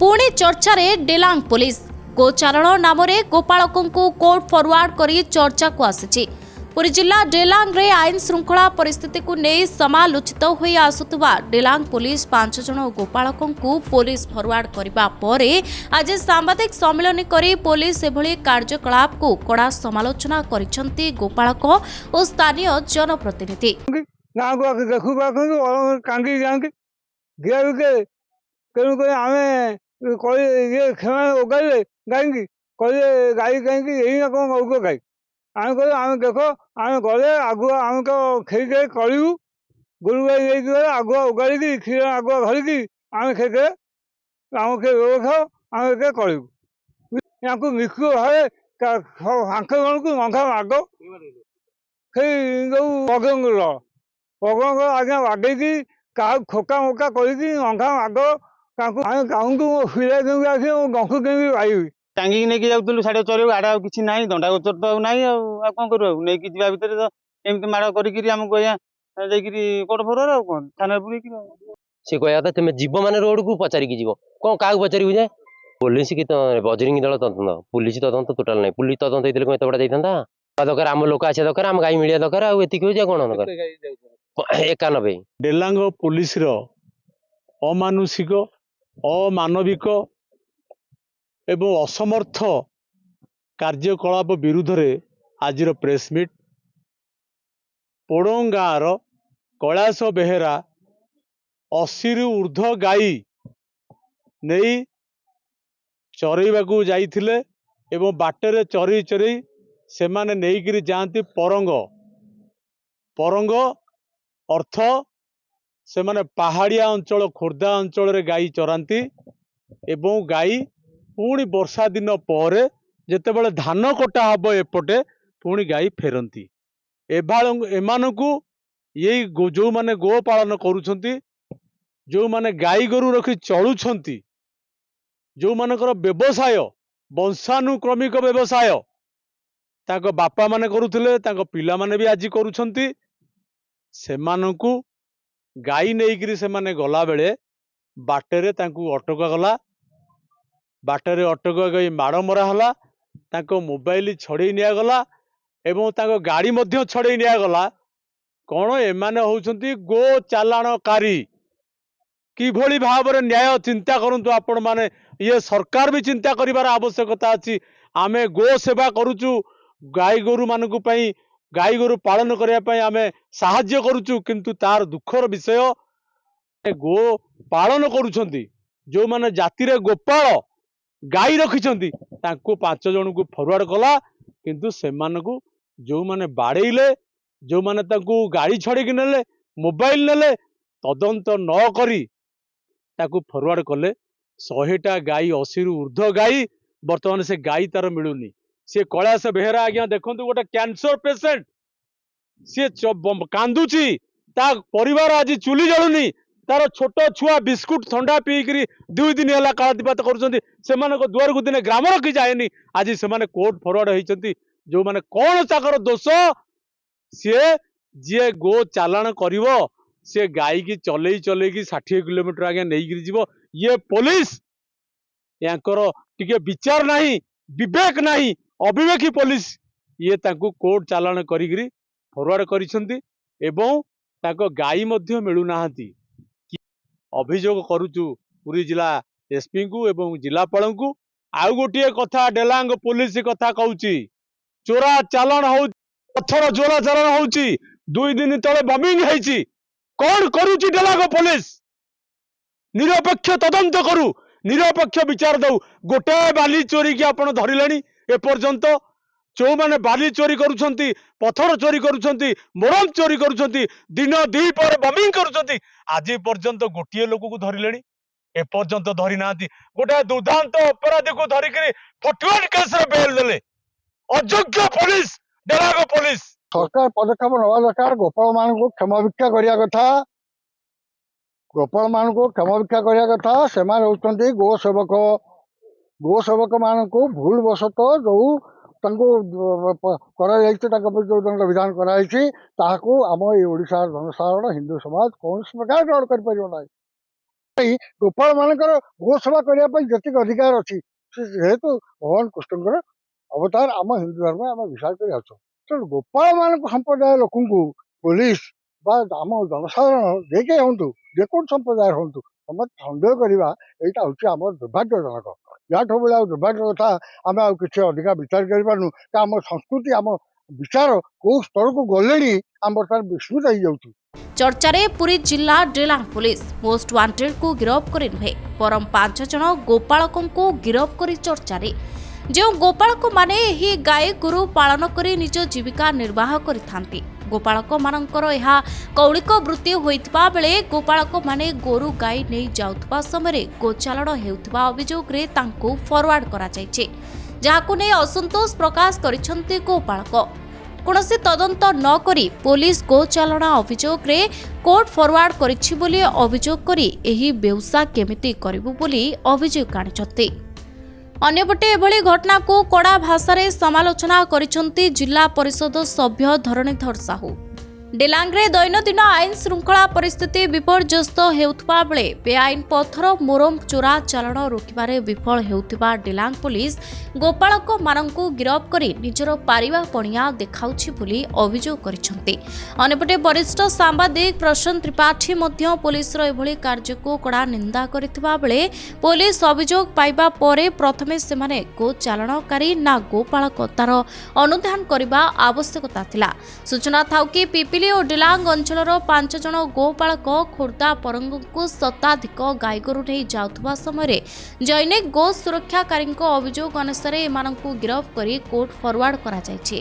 पुणी चर्चा रे डेलांग पुलिस गोचारण नाम गोपालकों को कोर्ट फॉरवर्ड करी चर्चा को आसी। पुरी जिला डेलांग रे आईन श्रृंखला परिस्थिति को नहीं समालोचित होई आसुतबा डेलांग पुलिस 5 जन गोपालकों को पुलिस फॉरवर्ड करबा परे आज सांबादिक सम्मेलन करी पुलिस एभली कार्यकलाप को कड़ा समालोचना करिसंती गोपालक और स्थानीय जनप्रतिनिधि। तेणुक आम ये क्षमा उगाइले कहीं कहे गाई कहीं यही कौन मौक गाई आम कह आम देख आम गले आगुआ आम तो खेल कलु गोरु गाई ये आगुआ उगाड़ी क्षीर आगुआ धरिकी आम खेल आम के व्यवस्था आम के कलु या मिक्र भावे सांख जन को मंगा माग से जो पगंग आज्ञा बागेकी क्या खोका मोका करके मंगा माग टांगी नहीं जाऊँ साढ़े चल आड़ा किसी ना दंडा गोचर तो ना कौन कर भितर तो एमती माड़ करमको कोर्ट फरवर कौन थाना बुले से कह था तुम जीव मान रोड को पचारिकी जीव कौन क्या पचारू जाए पुलिस की बजरंगी दल तदंत पुलिस तदंत टोटाल ना पुलिस तदंत होते कौन एत बड़ा जाता दरकार आम लोक आसा दरकार आम गाई मिलिया दरकार आती हो कौन दरकार 91 डेलांग पुलिस अमानुषिक अमानविक एवं असमर्थ कार्यकलाप विरुद्ध रे आज प्रेस मीट पोड़ों गाँव कैलाश बेहेरा 80 रु ऊर्ध गाई नहीं चरईवाकू जाइथिले एवं बाटरे चरई चरई से माने नहीं जाती परंग परंग अर्थ से माने पहाड़िया अंचल खोर्धा अंचल रे गाई चरांती एवं गाई पुणी वर्षा दिन पर जेतेबेले धान कटा हब एपटे पुणी गाई फेरती एमानकू यही जो माने गो पालन करुछंती जो माने गाई गोरु रखी चलुछंती जो मानकर व्यवसाय वंशानुक्रमिक व्यवसाय ताको बापा माने करुथिले ताको पिला माने भी आज करुछंती सेमानकू गाई नहीं से माने गला बेले बाटरे तांकू अटक गला बाटरे अटक गई माड़ मरा हला तांको मोबाइल छड़े निगला एवं तांको गाड़ी मध्य छड़े निगला कौन एमाने होउछंती गो चालाणकारी किभली भाव में न्याय चिंता करंतु आपण माने ये सरकार भी चिंता करिवार आवश्यकता अछि आमे गो सेवा करूचु गाई गोरु मानकु पई गाई गोरु पालन करने आम साहाय्य करुचु किंतु तार दुखर विषय गो पालन करुछंती जो माने जाति रे गोपाल गाई रखिछंती तांको 5 जन को फॉरवर्ड कला किंतु सेमानकु जो माने बाड़ेइले जो माने तांको गाड़ी छड़ेकी नेले मोबाइल नेले तदंत न करी ताकू फॉरवर्ड कले 100टा गाई 80 रु ऊर्ध गाई बर्तमान से गाई तार मिलुनी सी कैलाश बेहेरा आज्ञा देखो गोटे कैंसर पेसेंट सी कांदुची ता परिवार आज चुली जलुनी तार छोट छुआ बिस्कुट ठंडा पीकरी 2 दिन है कालातिपात कर दुआर को दिन ग्राम रखी जाए आज से कोर्ट फरवर्ड होती जो माने कौन ताकर दोष सी जी गो चालाण कर सी गाई की चलई चलई 60 किलोमीटर आगे नहीं जीव ये पुलिस यांकर टिके विचार नहीं विवेक नहीं अविवेकी पुलिस ये तांको कोर्ट चालाण करी फरवर्ड करिसंती एवं ताको गाई मध्य मिलुनाहांती अभियोग करुचु पुरी जिला एसपी को एवं जिलापाल को आउ गोटे कथा डेलांग पुलिस कथा कहूची चोरा चालाण हो पत्थर चोरा चालाण होची 2 दिन तले बमिंग होईची कौन करुची डेलांग पुलिस निरपेक्ष तदंत करू निरपेक्ष विचार दऊ गोटे बाली चोरी की आपण धरिलेनी एपर्यंत जो माने बाली चोरी करुछंती पत्थर चोरी करुछंती मोरम चोरी करुछंती दिन 2 पर बमिंग करुछंती आज पर्यंत गोटे लोक को धरिलेनी एपर्यंत धरी नांती गोटे दुर्दांत अपराधी को धरिक फटुआन केस रे बेल देले अयोग्य पुलिस डेलांग पुलिस सरकार पदक्षेप नवा दरकार गोपाल मान को क्षमा भिक्षा करिया कथा गोपाल मान को क्षमा भिक्षा करिया कथा से गो सेवक मान को भूल वशत जो विधान कराई आम ओडिशा जनसाधारण हिंदू समाज कौन प्रकार ग्रहण कर। ଗୋପାଳ ମାନଙ୍କର ଗୋସେବା କରିବା ପାଇଁ ଯେତିକି ଅଧିକାର ଅଛି ଯେହେତୁ ଭଗବାନ କୃଷ୍ଣଙ୍କର ଅବତାର ଆମ ହିନ୍ଦୁ ଧର୍ମ ଆମେ ବିଶ୍ୱାସ କରି ଆସୁଛୁ। ତେଣୁ ଗୋପାଳ ମାନଙ୍କ ସମ୍ପ୍ରଦାୟ ଲୋକଙ୍କୁ ପୋଲିସ ବା ଆମ ଜନସାଧାରଣ ଯେ କେହି ହୁଅନ୍ତୁ ଯେକୌଣସି ସମ୍ପ୍ରଦାୟ ହୁଅନ୍ତୁ ସମସ୍ତେ ସନ୍ଦେହ କରିବା ଏଇଟା ହେଉଛି ଆମର ଦୁର୍ଭାଗ୍ୟଜନକ। ୟାଠୁ ଭଳି ଆଉ ଦୁର୍ଭାଗ୍ୟ କଥା ଆମେ ଆଉ କିଛି ଅଧିକା ବିଚାର କରିପାରୁନୁ। ଆମ ସଂସ୍କୃତି ଆମ ବିଚାର କୋଉ ସ୍ତରକୁ ଗଲେଣି ଆମର ତାର ବିସ୍ମୃତ ହେଇଯାଉଛି। ଚର୍ଚ୍ଚାରେ ପୁରୀ ଜିଲ୍ଲା ଡେଲାଙ୍ଗ ପୁଲିସ ମୋଷ୍ଟ ୱାଣ୍ଟେଡ୍କୁ ଗିରଫ କରି ନୁହେଁ ବରଂ 5 ଜଣ ଗୋପାଳକଙ୍କୁ ଗିରଫ କରି ଚର୍ଚ୍ଚାରେ। ଯେଉଁ ଗୋପାଳକମାନେ ଏହି ଗାଈ ଗୋରୁ ପାଳନ କରି ନିଜ ଜୀବିକା ନିର୍ବାହ କରିଥାନ୍ତି। ଗୋପାଳକମାନଙ୍କର ଏହା କୌଳିକ ବୃତ୍ତି ହୋଇଥିବା ବେଳେ ଗୋପାଳକମାନେ ଗୋରୁ ଗାଈ ନେଇ ଯାଉଥିବା ସମୟରେ ଗୋଚାଲାଣ ହେଉଥିବା ଅଭିଯୋଗରେ ତାଙ୍କୁ ଫରୱାର୍ଡ କରାଯାଇଛି, ଯାହାକୁ ନେଇ ଅସନ୍ତୋଷ ପ୍ରକାଶ କରିଛନ୍ତି ଗୋପାଳକ। କୌଣସି ତଦନ୍ତ ନ କରି ପୋଲିସ ଗୋଚାଲାଣ ଅଭିଯୋଗରେ କୋର୍ଟ ଫରୱାର୍ଡ କରିଛି ବୋଲି ଅଭିଯୋଗ କରି ଏହି ବେଉସା କେମିତି କରିବୁ ବୋଲି ଅଭିଯୋଗ ଆଣିଛନ୍ତି। ଅନ୍ୟପଟେ ଏଭଳି ଘଟଣାକୁ କଡ଼ା ଭାଷାରେ ସମାଲୋଚନା କରିଛନ୍ତି ଜିଲ୍ଲା ପରିଷଦ ସଭ୍ୟ ଧରଣୀଧର ସାହୁ। ଡେଲାଙ୍ଗରେ ଦୈନନ୍ଦିନ ଆଇନ ଶୃଙ୍ଖଳା ପରିସ୍ଥିତି ବିପର୍ଯ୍ୟସ୍ତ ହେଉଥିବା ବେଳେ ବେଆଇନ ପଥର ମୋରମ ଚୋରା ଚାଲାଣ ରୋକିବାରେ ବିଫଳ ହେଉଥିବା ଡେଲାଙ୍ଗ ପୁଲିସ ଗୋପାଳକମାନଙ୍କୁ ଗିରଫ କରି ନିଜର ପାରିବା ପଣିଆ ଦେଖାଉଛି ବୋଲି ଅଭିଯୋଗ କରିଛନ୍ତି। ଅନ୍ୟପଟେ ବରିଷ୍ଠ ସାମ୍ବାଦିକ ପ୍ରଶାନ୍ତ ତ୍ରିପାଠୀ ମଧ୍ୟ ପୁଲିସର ଏଭଳି କାର୍ଯ୍ୟକୁ କଡ଼ା ନିନ୍ଦା କରିଥିବା ବେଳେ ପୁଲିସ ଅଭିଯୋଗ ପାଇବା ପରେ ପ୍ରଥମେ ସେମାନେ ଗୋଚାଲାଣକାରୀ ନା ଗୋପାଳକ ତାର ଅନୁଧ୍ୟାନ କରିବା ଆବଶ୍ୟକତା ଥିଲା। ସୂଚନା ଥାଉ କି ପିପିଲି ଓ ଡେଲାଙ୍ଗ ଅଞ୍ଚଳର 5 ଜଣ ଗୋପାଳକ ଖୋର୍ଦ୍ଧା ପରଙ୍ଗକୁ ଶତାଧିକ ଗାଈଗୋରୁ ନେଇ ଯାଉଥିବା ସମୟରେ ଜୈନିକ ଗୋ ସୁରକ୍ଷାକାରୀଙ୍କ ଅଭିଯୋଗ ଅନୁସାରେ ଏମାନଙ୍କୁ ଗିରଫ କରି କୋର୍ଟ ଫରୱାର୍ଡ କରାଯାଇଛି।